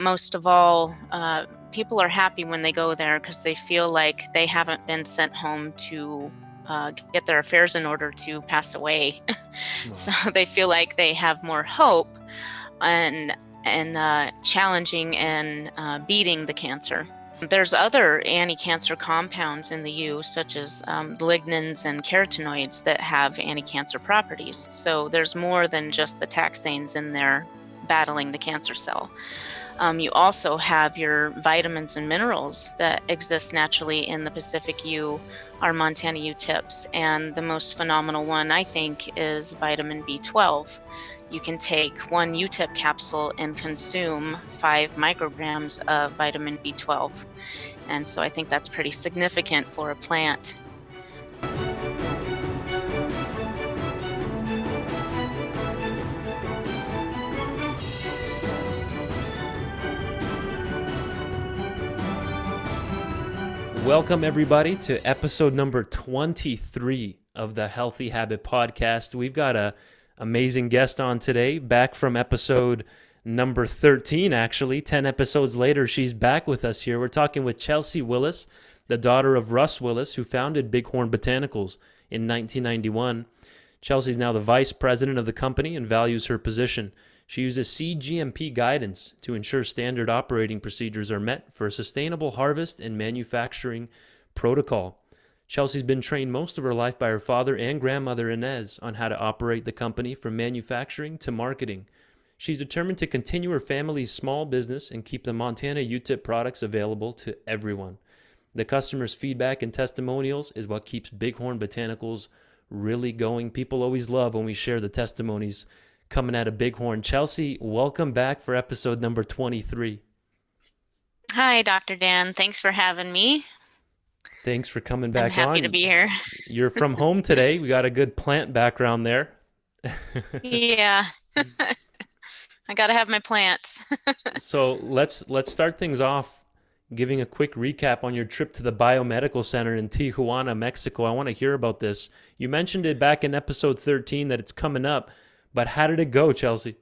most of all, people are happy when they go there because they feel like they haven't been sent home to get their affairs in order to pass away. So Wow. they feel like they have more hope and challenging and beating the cancer. There's other anti-cancer compounds in the U, such as lignans and carotenoids that have anti-cancer properties. So there's more than just the taxanes in there battling the cancer cell. You also have your vitamins and minerals that exist naturally in the Pacific U, our Montana YewTips, and the most phenomenal one, I think, is vitamin B12. You can take one YewTip capsule and consume 5 micrograms of vitamin B12. And so I think that's pretty significant for a plant. Welcome, everybody, to episode number 23 of the Healthy Habit Podcast. We've got an amazing guest on today, back from episode number 13, actually. 10 episodes later, she's back with us here. We're talking with Chelsey Willis, the daughter of Rus Willis, who founded Bighorn Botanicals in 1991. Chelsey's now the vice president of the company and values her position. She uses cGMP guidance to ensure standard operating procedures are met for a sustainable harvest and manufacturing protocol. Chelsey's been trained most of her life by her father and grandmother Inez on how to operate the company from manufacturing to marketing. She's determined to continue her family's small business and keep the Montana YewTip products available to everyone. The customers' feedback and testimonials is what keeps Bighorn Botanicals really going. People always love when we share the testimonies coming out of Bighorn. Chelsey, welcome back for episode number 23. Hi, Dr. Dan. Thanks for having me. Thanks for coming I'm back happy to on. be here. You're from home today. We got a good plant background there. Yeah, I got to have my plants. So let's start things off giving a quick recap on your trip to the Biomedical Center in Tijuana, Mexico. I want to hear about this. You mentioned it back in episode 13 that it's coming up, but how did it go, Chelsey?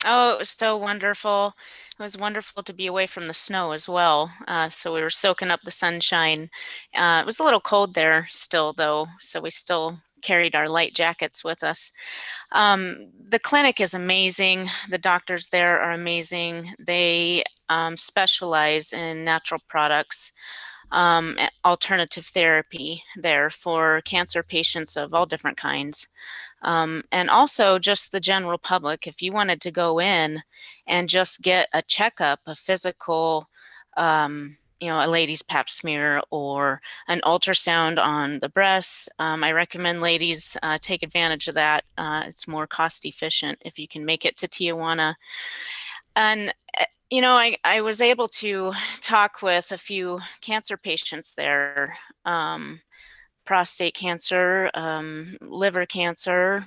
Oh, it was so wonderful. It was wonderful to be away from the snow as well. So we were soaking up the sunshine. It was a little cold there still, though, so we still carried our light jackets with us. The clinic is amazing. The doctors there are amazing. They specialize in natural products, alternative therapy there for cancer patients of all different kinds. And also just the general public, if you wanted to go in and just get a checkup, a physical, a lady's pap smear or an ultrasound on the breasts, I recommend ladies take advantage of that. It's more cost efficient if you can make it to Tijuana. And I was able to talk with a few cancer patients there. Prostate cancer, liver cancer,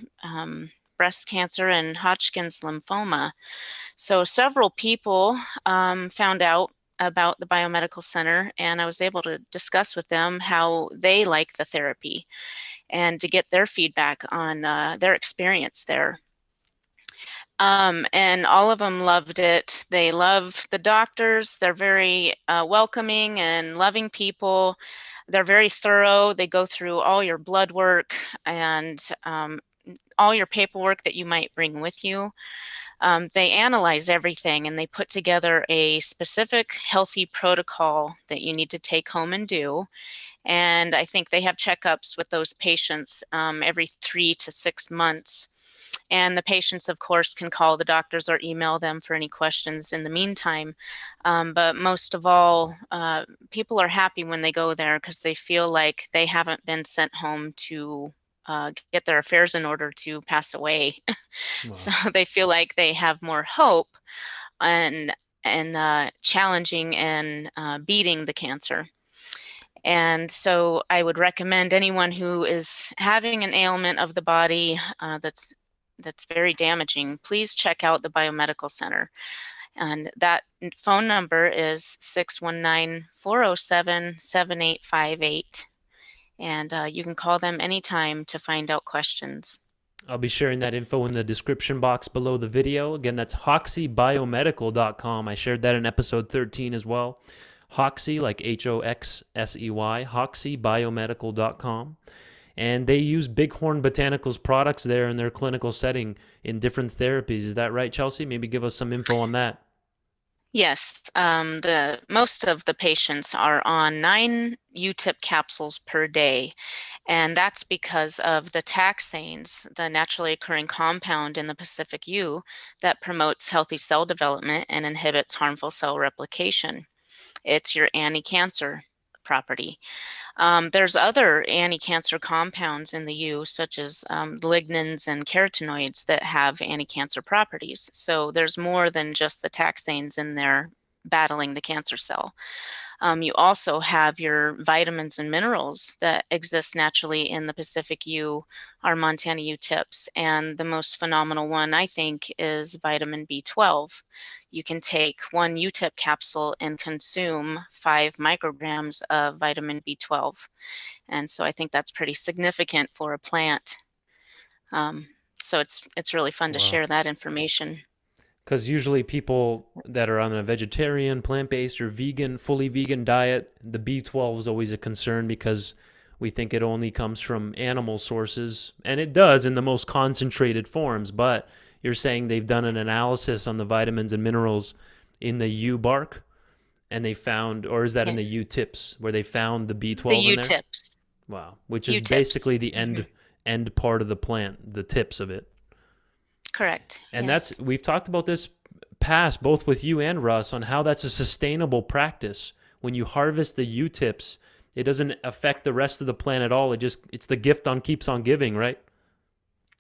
breast cancer, and Hodgkin's lymphoma. So several people found out about the Biomedical Center, and I was able to discuss with them how they like the therapy and to get their feedback on their experience there. And all of them loved it. They love the doctors. They're very welcoming and loving people. They're very thorough. They go through all your blood work and all your paperwork that you might bring with you. They analyze everything and they put together a specific healthy protocol that you need to take home and do. And I think they have checkups with those patients every 3 to 6 months. And the patients, of course, can call the doctors or email them for any questions in the meantime. But most of all, people are happy when they go there because they feel like they haven't been sent home to get their affairs in order to pass away. So Wow. they feel like they have more hope and challenging and beating the cancer. And so I would recommend anyone who is having an ailment of the body that's very damaging, please check out the Biomedical Center. And that phone number is 619-407-7858. And you can call them anytime to find out questions. I'll be sharing that info in the description box below the video. Again, that's hoxeybiomedical.com. I shared that in episode 13 as well. Hoxey, like Hoxsey, hoxeybiomedical.com. And they use Bighorn Botanicals products there in their clinical setting in different therapies. Is that right, Chelsey? Maybe give us some info on that. Yes, the most of the patients are on 9 YewTip capsules per day, and that's because of the taxanes, the naturally occurring compound in the Pacific yew that promotes healthy cell development and inhibits harmful cell replication. It's your anti-cancer property. There's other anti-cancer compounds in the yew, such as lignans and carotenoids that have anti-cancer properties. So there's more than just the taxanes in there battling the cancer cell. You also have your vitamins and minerals that exist naturally in the Pacific yew, our Montana YewTips. And the most phenomenal one, I think, is vitamin B12. You can take 1 YewTip capsule and consume 5 micrograms of vitamin B12. And so I think that's pretty significant for a plant. So it's really fun to Wow. share that information. Because usually people that are on a vegetarian, plant-based, or vegan, fully vegan diet, the B12 is always a concern because we think it only comes from animal sources, and it does in the most concentrated forms. But you're saying they've done an analysis on the vitamins and minerals in the yew bark, and they found, or is that in Yeah. the yew tips where they found the The B12 in there? YewTips. Wow, which is YewTips. basically the end part of the plant, the tips of it. Correct. And that's Yes. we've talked about this past both with you and Russ on how that's a sustainable practice. When you harvest the yew tips, it doesn't affect the rest of the plant at all. It's the gift on keeps on giving, right?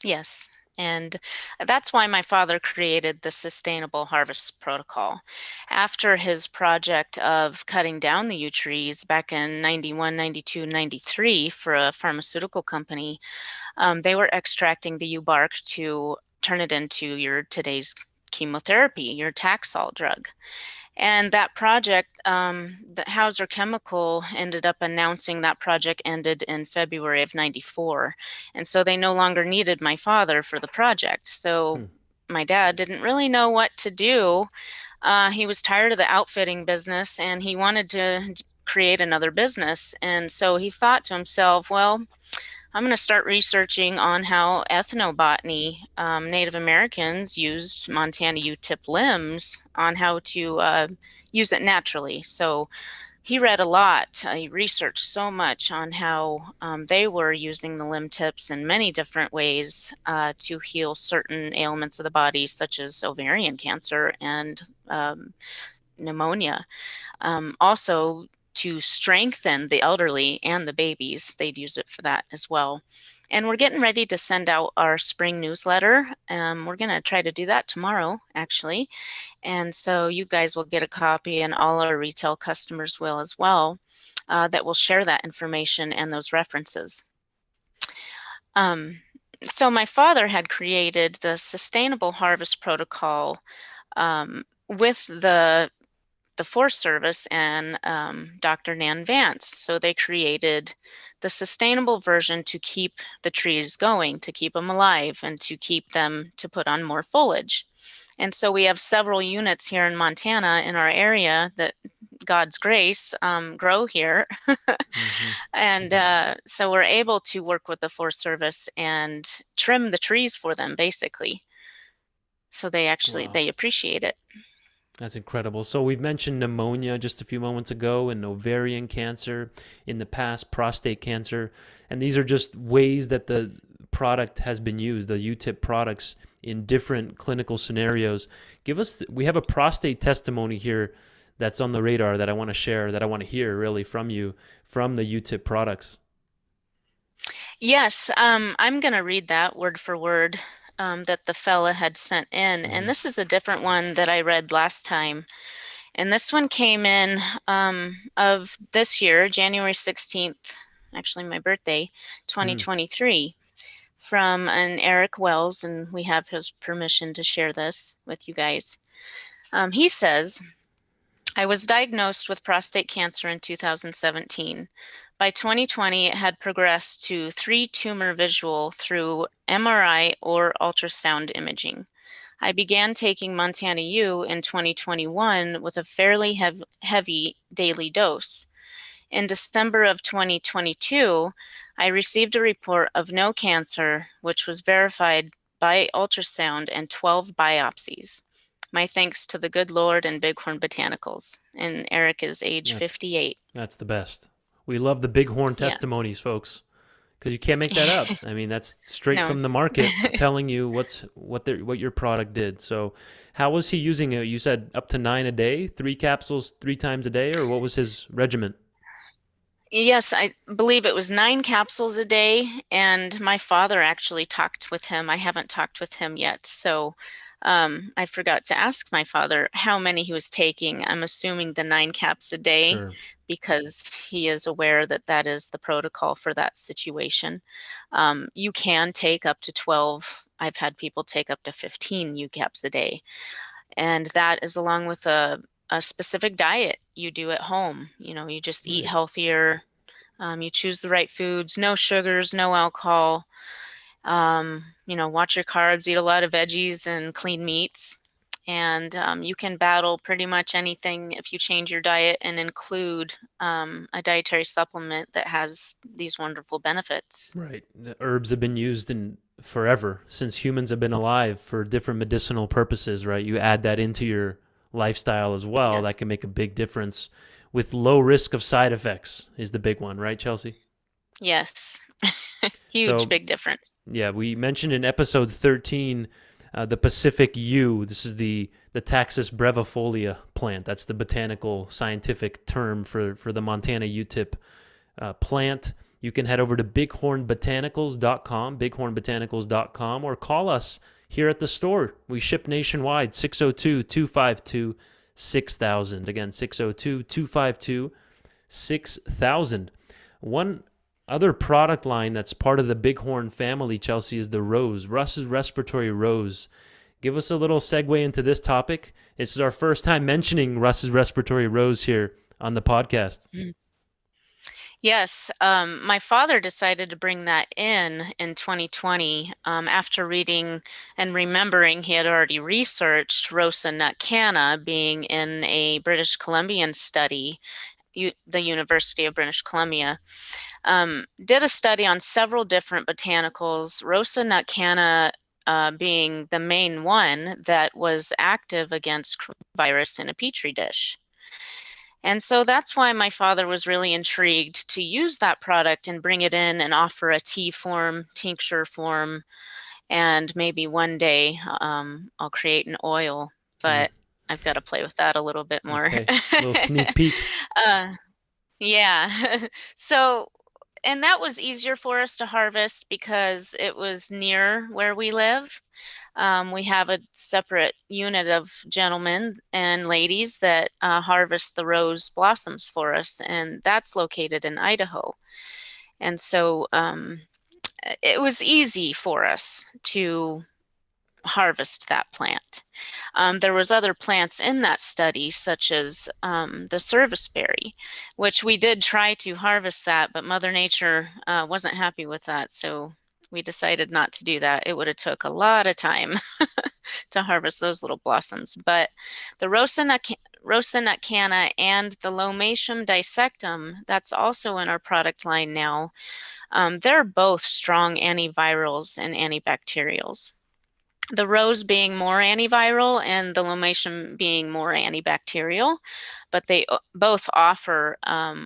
Yes. And that's why my father created the Sustainable Harvest Protocol. After his project of cutting down the yew trees back in 91, 92, 93 for a pharmaceutical company, they were extracting the yew bark to turn it into your today's chemotherapy, your Taxol drug. And that project, the Hauser Chemical ended up announcing that project ended in February of 94. And so they no longer needed my father for the project. So Hmm. my dad didn't really know what to do. He was tired of the outfitting business and he wanted to create another business. And so he thought to himself, well, I'm going to start researching on how ethnobotany, Native Americans used Montana YewTip limbs on how to use it naturally. So he read a lot. He researched so much on how they were using the limb tips in many different ways to heal certain ailments of the body, such as ovarian cancer and pneumonia. Also, to strengthen the elderly and the babies, they'd use it for that as well. And we're getting ready to send out our spring newsletter. We're going to try to do that tomorrow, actually. And so you guys will get a copy, and all our retail customers will as well, that will share that information and those references. So my father had created the Sustainable Harvest Protocol with the Forest Service and Dr. Nan Vance. So they created the sustainable version to keep the trees going, to keep them alive, and to keep them to put on more foliage. And so we have several units here in Montana in our area that God's grace grow here. Mm-hmm. And so we're able to work with the Forest Service and trim the trees for them, basically. So Wow. they appreciate it. That's incredible. So we've mentioned pneumonia just a few moments ago and ovarian cancer, in the past prostate cancer, and these are just ways that the product has been used, the YewTip products in different clinical scenarios. We have a prostate testimony here that's on the radar that I want to share, that I want to hear really from you from the YewTip products. Yes, I'm going to read that word for word that the fella had sent in. Mm-hmm. And this is a different one that I read last time. And this one came in of this year, January 16th, actually my birthday, 2023, from an Eric Wells, and we have his permission to share this with you guys. He says, I was diagnosed with prostate cancer in 2017. By 2020, it had progressed to 3 tumor visual through MRI or ultrasound imaging. I began taking Montana Yew in 2021 with a fairly heavy daily dose. In December of 2022, I received a report of no cancer, which was verified by ultrasound and 12 biopsies. My thanks to the good Lord and Bighorn Botanicals. And Eric is age 58. That's the best. We love the Bighorn Yeah. testimonies, folks, because you can't make that up. I mean, that's straight No. from the market telling you what your product did. So, how was he using it? You said up to 9 a day, 3 capsules 3 times a day, or what was his regimen? Yes, I believe it was 9 capsules a day, and my father actually talked with him. I haven't talked with him yet, so I forgot to ask my father how many he was taking. I'm assuming the 9 caps a day Sure. because he is aware that that is the protocol for that situation. You can take up to 12. I've had people take up to 15 UCAPs a day, and that is along with a specific diet you do at home. You just eat Right. healthier. You choose the right foods, no sugars, no alcohol. Watch your carbs, eat a lot of veggies and clean meats. And you can battle pretty much anything if you change your diet and include a dietary supplement that has these wonderful benefits. Right. The herbs have been used in forever since humans have been alive for different medicinal purposes, right? You add that into your lifestyle as well, that Yes. can make a big difference with low risk of side effects is the big one, right, Chelsey? Yes. Huge, So, big difference. yeah, we mentioned in episode 13 the Pacific yew. This is the Taxus brevifolia plant. That's the botanical scientific term for the Montana YewTip plant. You can head over to bighornbotanicals.com, bighornbotanicals.com, or call us here at the store. We ship nationwide, 602-252-6000. Again, 602-252-6000. One other product line that's part of the Bighorn family, Chelsey, is the rose, Rus's Respiratory Rose. Give us a little segue into this topic. This is our first time mentioning Rus's Respiratory Rose here on the podcast. Mm. Yes, my father decided to bring that in 2020 after reading and remembering he had already researched Rosa nutcana being in a British Columbian study, the University of British Columbia. Did a study on several different botanicals, Rosa nutcana being the main one that was active against coronavirus in a petri dish. And so that's why my father was really intrigued to use that product and bring it in and offer a tea form, tincture form, and maybe one day I'll create an oil, Mm, but I've got to play with that a little bit more. okay, little sneak peek. uh, yeah. So, and that was easier for us to harvest because it was near where we live. We have a separate unit of gentlemen and ladies that harvest the rose blossoms for us, and that's located in Idaho. And so it was easy for us to harvest that plant. There was other plants in that study, such as the serviceberry, which we did try to harvest that, but Mother Nature wasn't happy with that, so we decided not to do that. It would have took a lot of time to harvest those little blossoms. But the Rosa nutcana and the Lomatium dissectum, that's also in our product line now. They're both strong antivirals and antibacterials. The rose being more antiviral and the Lomatium being more antibacterial, but they both offer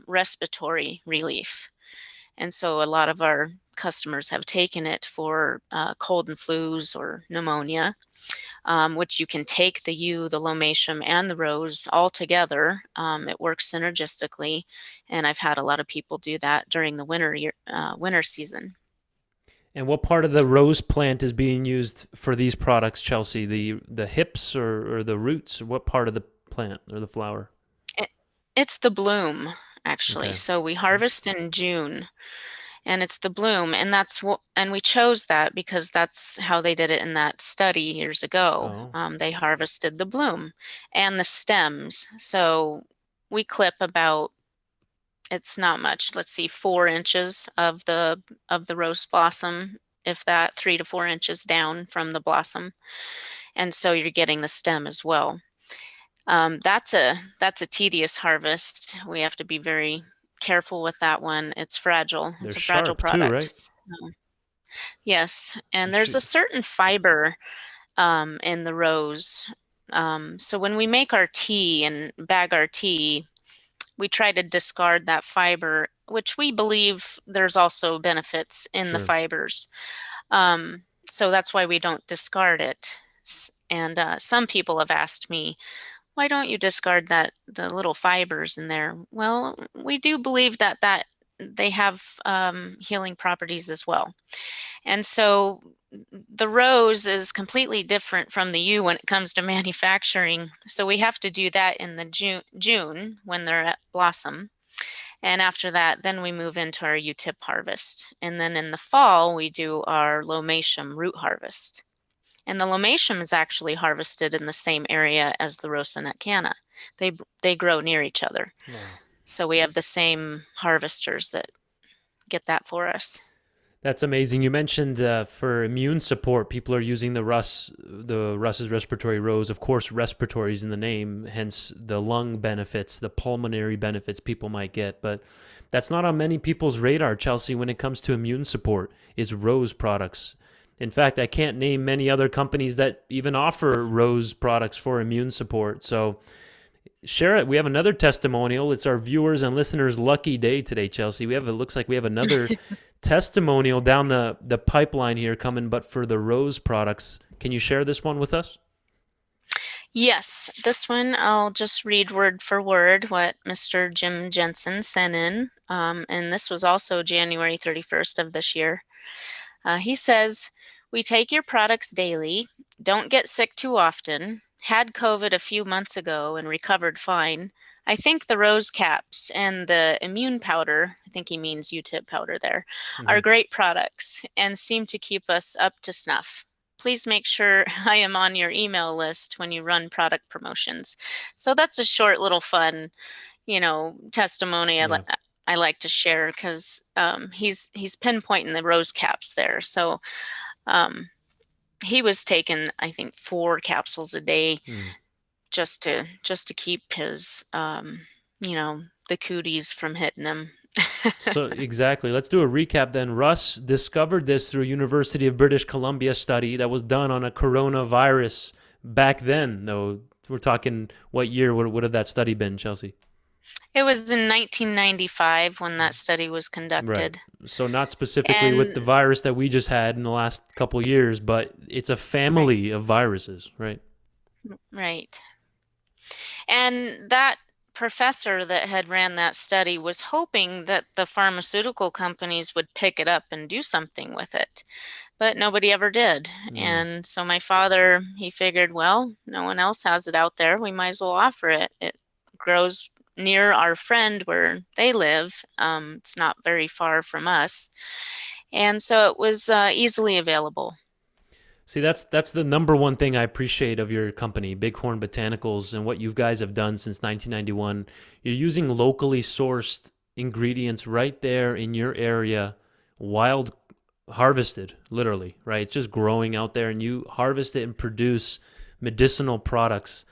respiratory relief. And so a lot of our customers have taken it for cold and flus or pneumonia, which you can take the yew, the Lomatium, and the rose all together. It works synergistically, and I've had a lot of people do that during the winter season. And what part of the rose plant is being used for these products, Chelsey? The hips or the roots? Or what part of the plant or the flower? It, it's the bloom, actually. Okay. So we harvest in June, and it's the bloom, and and we chose that because that's how they did it in that study years ago. Oh, They harvested the bloom and the stems. So we clip about It's not much. Let's see, 4 inches of the rose blossom, if that, 3 to 4 inches down from the blossom. And so you're getting the stem as well. That's a tedious harvest. We have to be very careful with that one. It's fragile. They're It's a fragile sharp too, product. right? So, yes, You and there's a should. certain fiber in the rose. So when we make our tea and bag our tea, we try to discard that fiber, which we believe there's also benefits in the Sure. fibers. So that's why we don't discard it. And some people have asked me, why don't you discard the little fibers in there? Well, we do believe that they have healing properties as well. And so the rose is completely different from the yew when it comes to manufacturing. So we have to do that in the June when they're at blossom. And after that, then we move into our YewTip harvest. And then in the fall, we do our lomatium root harvest. And the lomatium is actually harvested in the same area as the Rosinette canna. They grow near each other. Wow. So we have the same harvesters that get that for us. That's amazing. You mentioned for immune support, people are using the Rus's respiratory rose. Of course, respiratory is in the name, hence the lung benefits, the pulmonary benefits people might get. But that's not on many people's radar, Chelsey, when it comes to immune support, is rose products. In fact, I can't name many other companies that even offer rose products for immune support. So share it. We have another testimonial. It's our viewers and listeners' lucky day today, Chelsey. It looks like we have another testimonial down the pipeline here coming, but for the rose products. Can you share this one with us? Yes, this one I'll just read word for word what Mr. Jim Jensen sent in. And this was also January 31st of this year. He says, we take your products daily, don't get sick too often, had COVID a few months ago and recovered fine. I think the rose caps and the immune powder, I think he means YewTip powder there, are great products and seem to keep us up to snuff. Please make sure I am on your email list when you run product promotions. So that's a short little fun, testimony Yeah. I like to share because he's pinpointing the rose caps there. So he was taking, I think, 4 capsules a day just to keep his, the cooties from hitting him. So exactly. Let's do a recap then. Rus discovered this through a University of British Columbia study that was done on a coronavirus back then, though. We're talking what year would have that study been, Chelsey? It was in 1995 when that study was Right. conducted. So not specifically with the virus that we just had in the last couple of years, but it's a family of viruses, right? Right. And that professor that had ran that study was hoping that the pharmaceutical companies would pick it up and do something with it, but nobody ever did. And so my father, he figured, well, no one else has it out there. We might as well offer it. It grows near our friend where they live. It's not very far from us. And so it was easily available. See, that's the number one thing I appreciate of your company, Bighorn Botanicals, and what you guys have done since 1991. You're using locally sourced ingredients right there in your area, wild harvested, literally, right? It's just growing out there, and you harvest it and produce medicinal products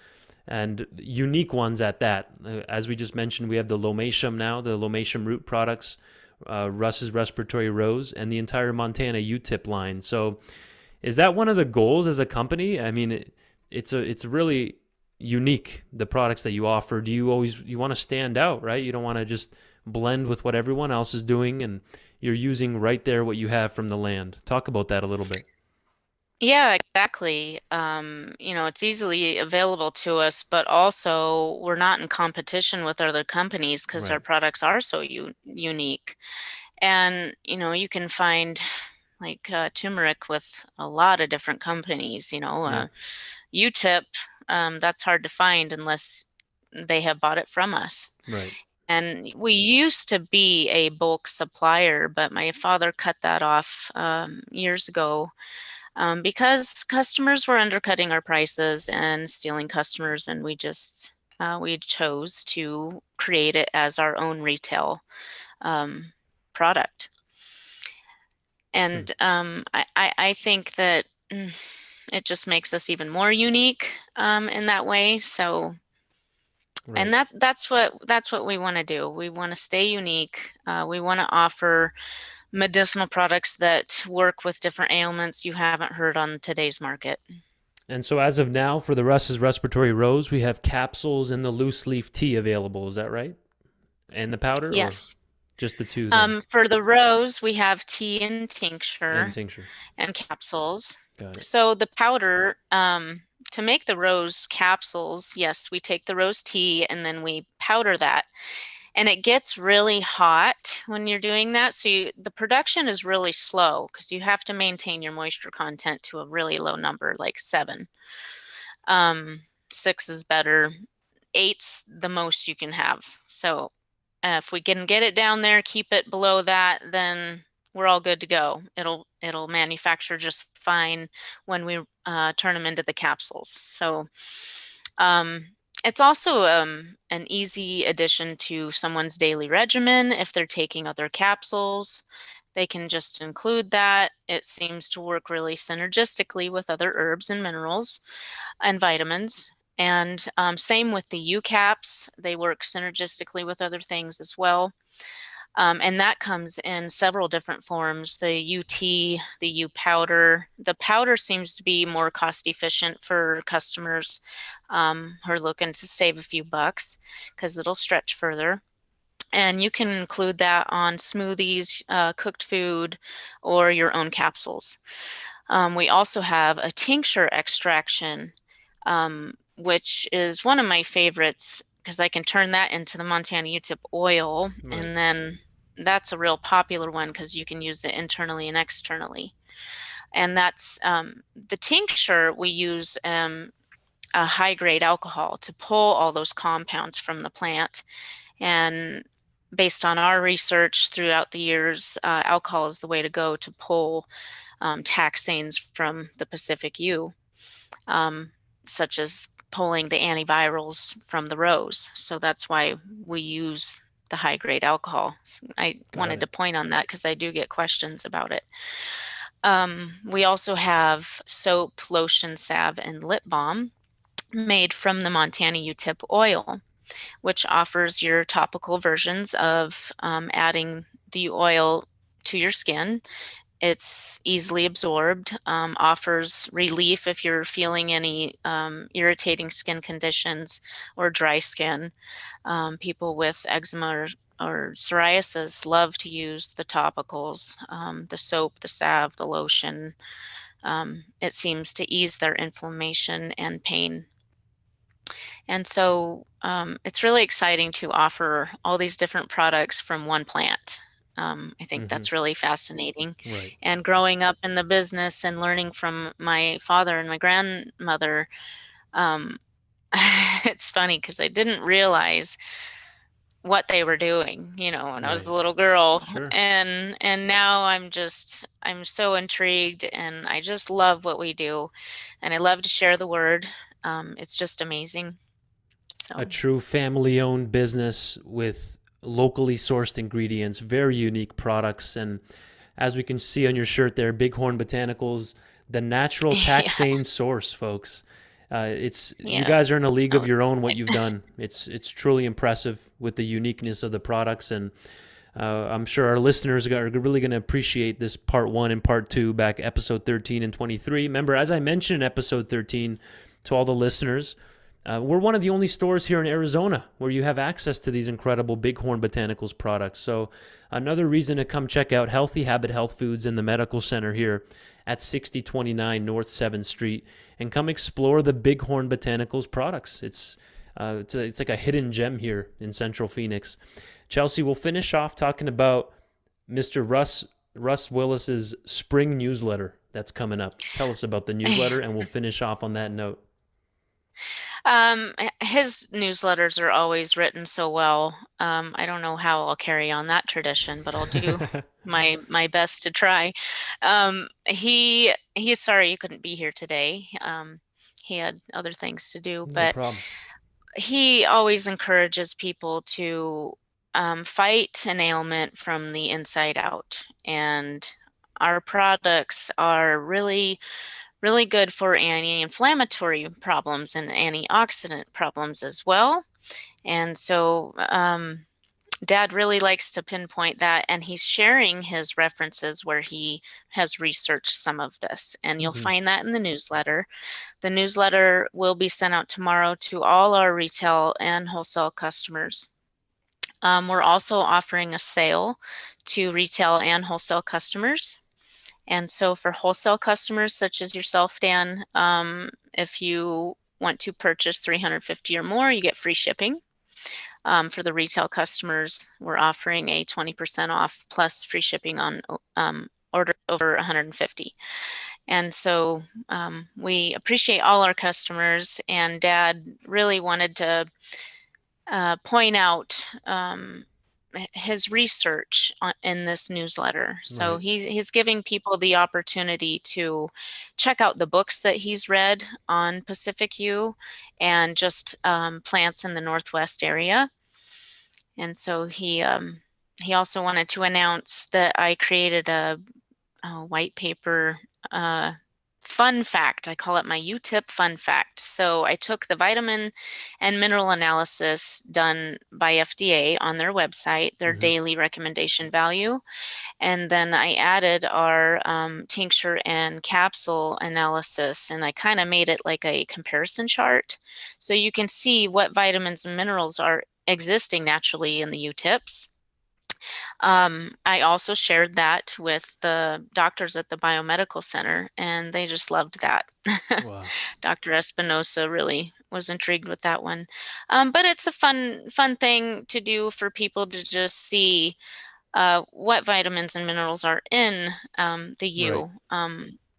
and unique ones at that. As we just mentioned, we have the lomatium now, the lomatium root products, Rus's respiratory rose, and the entire Montana YewTip line. So is that one of the goals as a company? I mean, it's really unique, the products that you offer. Do you want to stand out, right? You don't want to just blend with what everyone else is doing, and you're using right there what you have from the land. Talk about that a little bit. Yeah, exactly. It's easily available to us, but also we're not in competition with other companies because our products are so unique. And, you can find like turmeric with a lot of different companies, YewTip, that's hard to find unless they have bought it from us. Right. And we used to be a bulk supplier, but my father cut that off years ago because customers were undercutting our prices and stealing customers, and we just we chose to create it as our own retail product. And I think that it just makes us even more unique in that way. So, Right. and that's what we want to do. We want to stay unique. We want to offer medicinal products that work with different ailments you haven't heard on today's market. And so as of now, for the Rus's Respiratory Rose, we have capsules and the loose leaf tea available. Is that right? And the powder, or Yes. just the two then? For the rose, we have tea and And tincture tincture. and capsules. Got it. So the powder, to make the rose capsules, yes, we take the rose tea and then we powder that. And it gets really hot when you're doing that. So the production is really slow because you have to maintain your moisture content to a really low number, like 7. 6 is better. 8's the most you can have. So if we can get it down there, keep it below that, then we're all good to go. It'll manufacture just fine when we turn them into the capsules. So it's also an easy addition to someone's daily regimen. If they're taking other capsules, they can just include that. It seems to work really synergistically with other herbs and minerals and vitamins. And same with the U caps, they work synergistically with other things as well. And that comes in several different forms, the UT, the U powder. The powder seems to be more cost efficient for customers who are looking to save a few bucks because it'll stretch further. And you can include that on smoothies, cooked food, or your own capsules. We also have a tincture extraction, which is one of my favorites because I can turn that into the Montana YewTip oil. Right. And then that's a real popular one because you can use it internally and externally. And that's the tincture, we use a high grade alcohol to pull all those compounds from the plant. And based on our research throughout the years, alcohol is the way to go to pull taxanes from the Pacific yew, such as pulling the antivirals from the rose. So that's why we use the high grade alcohol. So I wanted to point on that because I do get questions about it. We also have soap, lotion, salve, and lip balm made from the Montana YewTip oil, which offers your topical versions of adding the oil to your skin. It's easily absorbed, offers relief if you're feeling any irritating skin conditions or dry skin. People with eczema or psoriasis love to use the topicals, the soap, the salve, the lotion. It seems to ease their inflammation and pain. And so it's really exciting to offer all these different products from one plant. I think that's really fascinating. Right. And growing up in the business and learning from my father and my grandmother, um, it's funny because I didn't realize what they were doing, when I was Right. a little girl. Sure. And now I'm so intrigued and I just love what we do. And I love to share the word. It's just amazing. A So. true family-owned business with locally sourced ingredients, very unique products, and as we can see on your shirt there, Bighorn Botanicals, the natural Yeah. taxane source, folks. It's you Yeah. guys are in a league of Oh, your own. What right. you've done, it's truly impressive with the uniqueness of the products, and I'm sure our listeners are really going to appreciate this part 1 and part 2 back episode 13 and 23. Remember, as I mentioned in episode 13 to all the listeners, we're one of the only stores here in Arizona where you have access to these incredible Bighorn Botanicals products. So another reason to come check out Healthy Habit Health Foods in the Medical Center here at 6029 North 7th Street and come explore the Bighorn Botanicals products. It's like a hidden gem here in Central Phoenix. Chelsey, we'll finish off talking about Mr. Rus Willis's spring newsletter that's coming up. Tell us about the newsletter, and we'll finish off on that note. His newsletters are always written so well. I don't know how I'll carry on that tradition, but I'll do my best to try. He's sorry he couldn't be here today. He had other things to do, No but problem. he always encourages people to fight an ailment from the inside out. And our products are really, really good for anti-inflammatory problems and antioxidant problems as well. And so Dad really likes to pinpoint that, and he's sharing his references where he has researched some of this. And you'll Mm-hmm. find that in the newsletter. The newsletter will be sent out tomorrow to all our retail and wholesale customers. We're also offering a sale to retail and wholesale customers. And so for wholesale customers such as yourself, Dan, if you want to purchase 350 or more, you get free shipping. For the retail customers, we're offering a 20% off plus free shipping on orders over 150. And so we appreciate all our customers, and Dad really wanted to point out his research in this newsletter. So Right. he's giving people the opportunity to check out the books that he's read on Pacific Yew and just plants in the Northwest area. And so he also wanted to announce that I created a white paper fun fact. I call it my YewTip fun fact. So I took the vitamin and mineral analysis done by FDA on their website, their Mm-hmm. daily recommendation value, and then I added our tincture and capsule analysis, and I kind of made it like a comparison chart. So you can see what vitamins and minerals are existing naturally in the YewTips. I also shared that with the doctors at the Biomedical Center, and they just loved that. Wow. Dr. Espinosa really was intrigued with that one. But it's a fun thing to do for people to just see what vitamins and minerals are in the Right. yew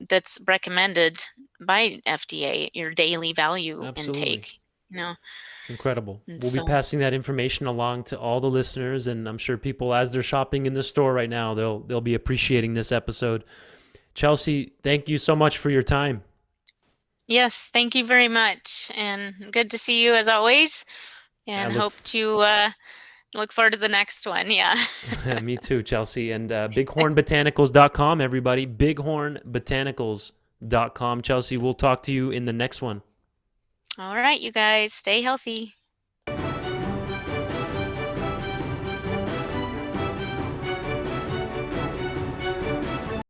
that's recommended by FDA, your daily value Absolutely. intake. You know, Incredible. and We'll be so passing that information along to all the listeners, and I'm sure people, as they're shopping in the store right now, they'll be appreciating this episode. Chelsey, thank you so much for your time. yes, thank you very much, and good to see you as always. I And look, hope to look forward to the next one. Yeah. me too, Chelsey, and bighornbotanicals.com, everybody. Bighornbotanicals.com. Chelsey, we'll talk to you in the next one. All right, you guys, stay healthy.